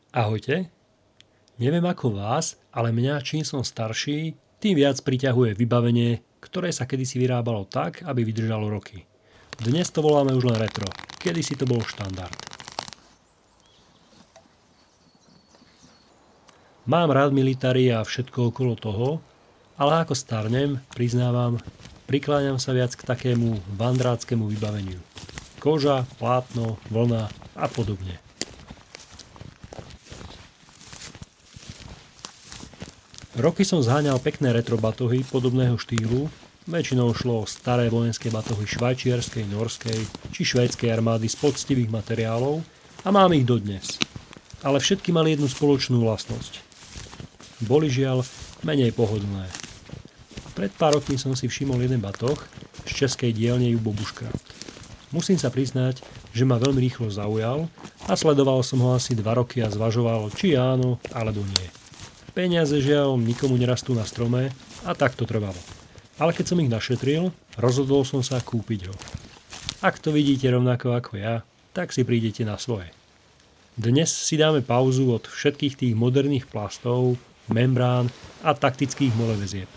Ahojte. Neviem ako vás, ale mňa čím som starší, tým viac priťahuje vybavenie, ktoré sa kedysi vyrábalo tak, aby vydržalo roky. Dnes to voláme už len retro, kedysi to bol štandard. Mám rád militári a všetko okolo toho, ale ako starnem, priznávam, prikláňam sa viac k takému vandráckému vybaveniu. Koža, plátno, vlna a podobne. Roky som zháňal pekné retro batohy podobného štýlu, väčšinou šlo o staré vojenské batohy švajčiarskej, norskej či švédskej armády z poctivých materiálov a mám ich dodnes. Ale všetky mali jednu spoločnú vlastnosť. Boli žiaľ menej pohodlné. Pred pár rokmi som si všimol jeden batoh z českej dielne Jubo Bushcraft. Musím sa priznať, že ma veľmi rýchlo zaujal a sledoval som ho asi 2 roky a zvažoval, či áno alebo nie. Peniaze žiaľ nikomu nerastú na strome a tak to trvalo. Ale keď som ich našetril, rozhodol som sa kúpiť ho. Ak to vidíte rovnako ako ja, tak si prídete na svoje. Dnes si dáme pauzu od všetkých tých moderných plastov, membrán a taktických molevezieb.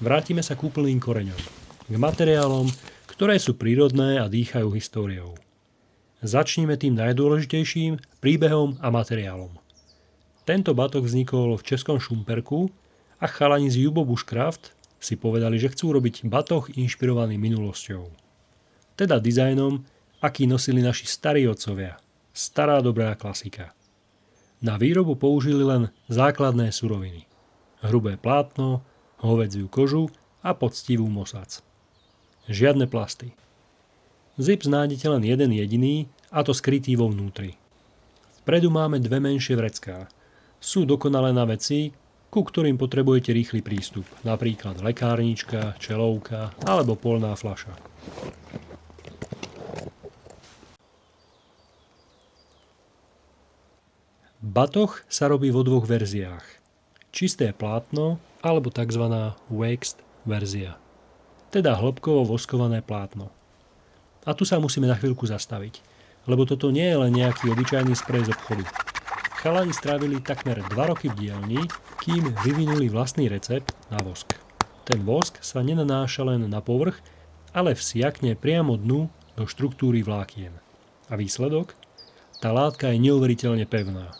Vrátime sa k úplným koreňom, k materiálom, ktoré sú prírodné a dýchajú históriou. Začnime tým najdôležitejším, príbehom a materiálom. Tento batoh vznikol v českom Šumperku a chalani z Jubo Bushcraft si povedali, že chcú robiť batoh inšpirovaný minulosťou. Teda dizajnom, aký nosili naši starí otcovia. Stará dobrá klasika. Na výrobu použili len základné suroviny. Hrubé plátno, hovädziu kožu a poctivú mosac. Žiadne plasty. Zips nájdete len jeden jediný, a to skrytý vo vnútri. Vpredu máme 2 menšie vrecká. Sú dokonalé na veci, ku ktorým potrebujete rýchly prístup, napríklad lekárnička, čelovka alebo polná fľaša. Batoh sa robí vo 2 verziách. Čisté plátno alebo tzv. Waxed verzia, teda hĺbkovo voskované plátno. A tu sa musíme na chvíľku zastaviť, lebo toto nie je len nejaký obyčajný sprej z obchodu. Chalani strávili takmer 2 roky v dielni, kým vyvinuli vlastný recept na vosk. Ten vosk sa nenanáša len na povrch, ale vsiakne priamo dnu do štruktúry vlákien. A výsledok? Tá látka je neuveriteľne pevná.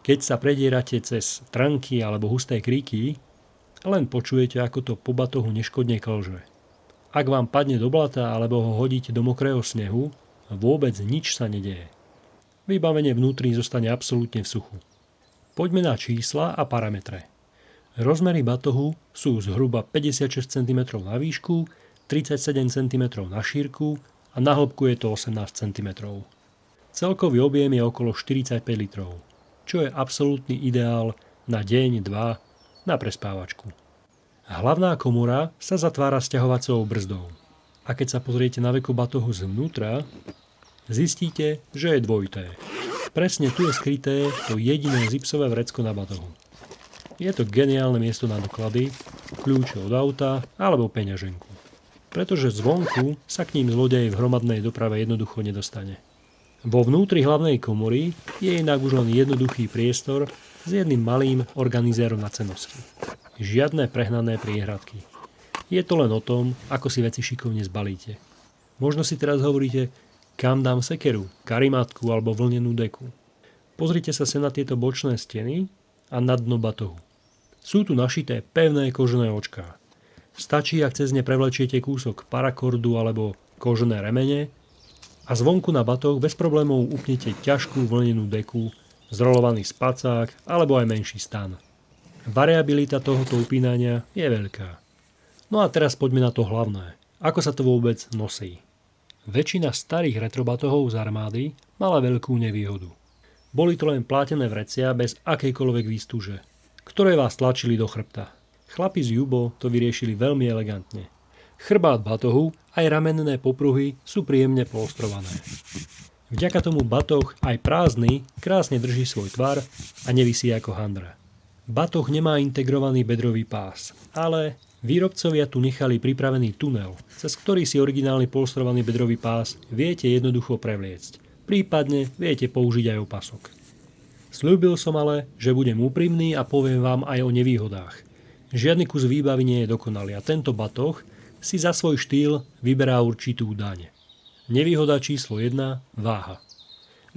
Keď sa predierate cez trnky alebo husté kríky, len počujete, ako to po batohu neškodne klže. Ak vám padne do blata alebo ho hodíte do mokrého snehu, vôbec nič sa nedeje. Vybavenie vnútri zostane absolútne v suchu. Poďme na čísla a parametre. Rozmery batohu sú zhruba 56 cm na výšku, 37 cm na šírku a na hĺbku je to 18 cm. Celkový objem je okolo 45 litrov, čo je absolútny ideál na deň, 2, na prespávačku. Hlavná komora sa zatvára sťahovacou brzdou. A keď sa pozriete na veko batohu zvnútra, zistíte, že je dvojité. Presne tu je skryté to jediné zipsové vrecko na batohu. Je to geniálne miesto na doklady, kľúče od auta alebo peňaženku. Pretože zvonku sa k ním zlodej v hromadnej doprave jednoducho nedostane. Vo vnútri hlavnej komory je inak už len jednoduchý priestor s jedným malým organizérom na cenosti. Žiadne prehnané priehradky. Je to len o tom, ako si veci šikovne zbalíte. Možno si teraz hovoríte, kam dám sekeru, karimatku alebo vlnenú deku. Pozrite sa na tieto bočné steny a na dno batohu. Sú tu našité pevné kožené očká. Stačí, ak cez ne prevlečiete kúsok parakordu alebo kožené remene a zvonku na batoh bez problémov upnete ťažkú vlnenú deku, zrolovaný spacák alebo aj menší stan. Variabilita tohoto upínania je veľká. No a teraz poďme na to hlavné. Ako sa to vôbec nosí? Väčšina starých retrobatohov z armády mala veľkú nevýhodu. Boli to len plátené vrecia bez akejkoľvek výstuže, ktoré vás tlačili do chrbta. Chlapi z Jubo to vyriešili veľmi elegantne. Chrbát batohu aj ramenné popruhy sú príjemne polstrované. Vďaka tomu batoh aj prázdny krásne drží svoj tvar a nevisí ako handra. Batoh nemá integrovaný bedrový pás, ale výrobcovia tu nechali pripravený tunel, cez ktorý si originálny polstrovaný bedrový pás viete jednoducho prevliecť. Prípadne viete použiť aj opasok. Sľúbil som ale, že budem úprimný a poviem vám aj o nevýhodách. Žiadny kus výbavy nie je dokonalý a tento batoh si za svoj štýl vyberá určitú daň. Nevýhoda číslo 1. Váha.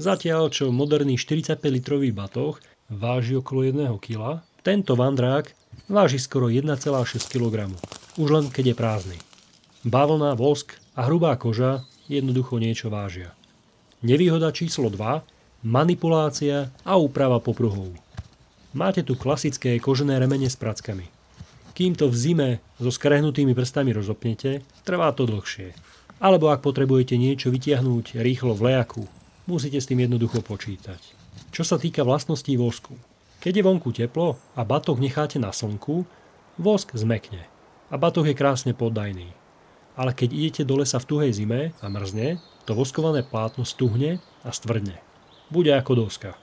Zatiaľ, čo moderný 45-litrový batoh váži okolo 1 kg, tento vandrák váži skoro 1,6 kg, už len keď je prázdny. Bavlna, vosk a hrubá koža jednoducho niečo vážia. Nevýhoda číslo 2. Manipulácia a úprava popruhov. Máte tu klasické kožené remene s prackami. Kým to v zime so skrehnutými prstami rozopnete, trvá to dlhšie. Alebo ak potrebujete niečo vytiahnuť rýchlo v lejaku, musíte s tým jednoducho počítať. Čo sa týka vlastností vosku. Keď je vonku teplo a batoh necháte na slnku, vosk zmäkne a batoh je krásne poddajný. Ale keď idete do lesa v tuhej zime a mrzne, to voskované plátno stuhne a stvrdne. Bude ako doska.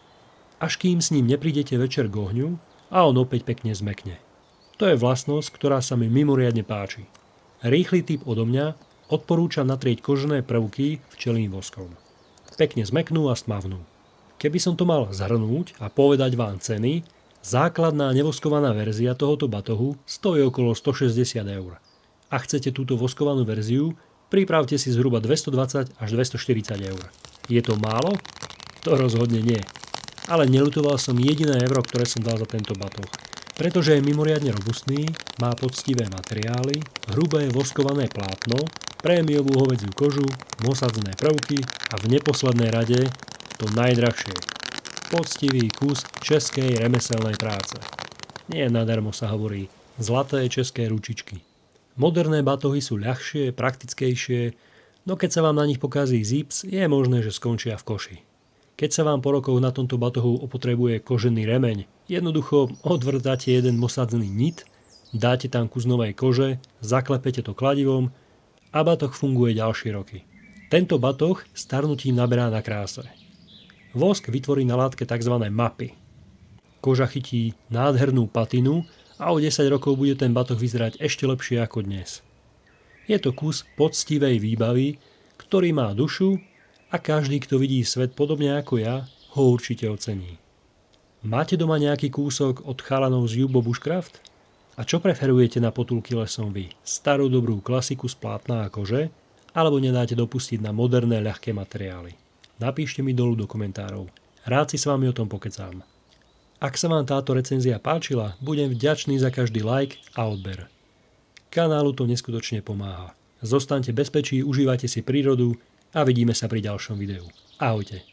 Až kým s ním neprídete večer k ohňu a on opäť pekne zmäkne. To je vlastnosť, ktorá sa mi mimoriadne páči. Rýchly tip odo mňa, odporúčam natrieť kožené prvky včelým voskom. Pekne zmäknú a stmavnú. Keby som to mal zhrnúť a povedať vám ceny, základná nevoskovaná verzia tohoto batohu stojí okolo 160 €. Ak chcete túto voskovanú verziu, pripravte si zhruba 220 až 240 €. Je to málo? To rozhodne nie. Ale neľutoval som jediné euro, ktoré som dal za tento batoh. Pretože je mimoriadne robustný, má poctivé materiály, hrubé voskované plátno, prémiovú hovädziu kožu, mosadzné prvky a v neposlednej rade to najdrahšie. Poctivý kus českej remeselnej práce. Nie nadarmo sa hovorí zlaté české ručičky. Moderné batohy sú ľahšie, praktickejšie, no keď sa vám na nich pokazí zips, je možné, že skončia v koši. Keď sa vám po rokoch na tomto batohu opotrebuje kožený remeň, jednoducho odvrtáte jeden mosadzný nit, dáte tam kus novej kože, zaklepete to kladivom a batoh funguje ďalšie roky. Tento batoh starnutím naberá na kráse. Vosk vytvorí na látke tzv. Mapy. Koža chytí nádhernú patinu a o 10 rokov bude ten batoh vyzerať ešte lepšie ako dnes. Je to kus poctivej výbavy, ktorý má dušu a každý, kto vidí svet podobne ako ja, ho určite ocení. Máte doma nejaký kúsok od chalanov z Jubo Bushcraft? A čo preferujete na potulky lesom vy? Starú dobrú klasiku z plátna a kože? Alebo nedáte dopustiť na moderné ľahké materiály? Napíšte mi dolu do komentárov. Rád si s vami o tom pokecám. Ak sa vám táto recenzia páčila, budem vďačný za každý like a odber. Kanálu to neskutočne pomáha. Zostaňte bezpečí, užívajte si prírodu a vidíme sa pri ďalšom videu. Ahojte.